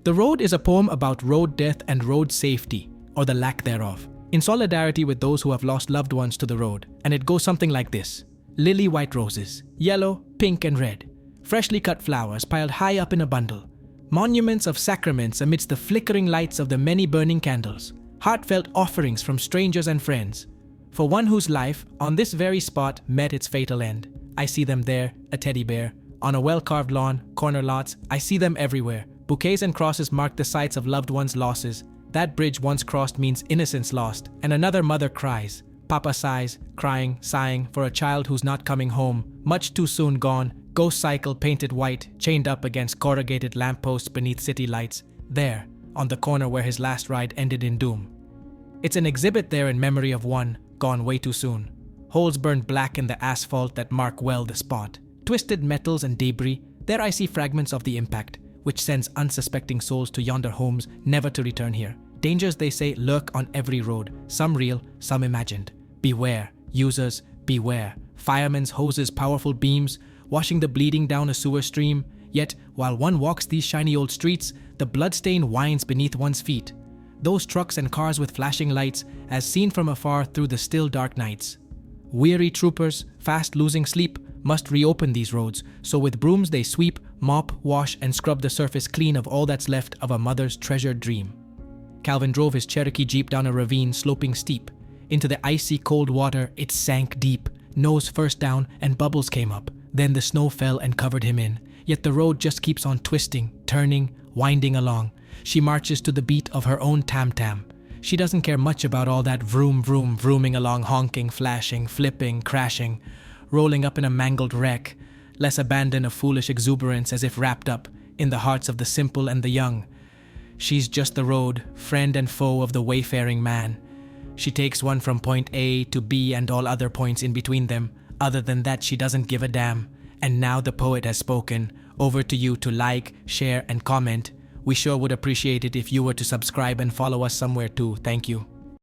The Road is a poem about road death and road safety, or the lack thereof, in solidarity with those who have lost loved ones to the road, and it goes something like this. Lily white roses, yellow, pink and red, freshly cut flowers piled high up in a bundle, monuments of sacraments amidst the flickering lights of the many burning candles, heartfelt offerings from strangers and friends, for one whose life, on this very spot, met its fatal end. I see them there, a teddy bear, on a well-carved lawn, corner lots, I see them everywhere. Bouquets and crosses mark the sites of loved ones' losses. That bridge once crossed means innocence lost, and another mother cries. Papa sighs, crying, sighing, for a child who's not coming home, much too soon gone. Ghost cycle painted white, chained up against corrugated lampposts beneath city lights, there, on the corner where his last ride ended in doom. It's an exhibit there in memory of one, gone way too soon. Holes burned black in the asphalt that mark well the spot. Twisted metals and debris, there I see fragments of the impact, which sends unsuspecting souls to yonder homes, never to return here. Dangers, they say, lurk on every road, some real, some imagined. Beware, users, beware. Firemen's hoses, powerful beams, washing the bleeding down a sewer stream. Yet, while one walks these shiny old streets, the bloodstain winds beneath one's feet. Those trucks and cars with flashing lights, as seen from afar through the still dark nights. Weary troopers, fast losing sleep, must reopen these roads, so with brooms they sweep, mop, wash, and scrub the surface clean of all that's left of a mother's treasured dream. Calvin drove his Cherokee Jeep down a ravine sloping steep. Into the icy cold water, it sank deep. Nose first down, and bubbles came up. Then the snow fell and covered him in. Yet the road just keeps on twisting, turning, winding along. She marches to the beat of her own tam-tam. She doesn't care much about all that vroom vroom vrooming along, honking, flashing, flipping, crashing, rolling up in a mangled wreck, less abandon of foolish exuberance as if wrapped up in the hearts of the simple and the young. She's just the road, friend and foe of the wayfaring man. She takes one from point A to B and all other points in between them. Other than that, she doesn't give a damn. And now the poet has spoken. Over to you to like, share, and comment. We sure would appreciate it if you were to subscribe and follow us somewhere too. Thank you.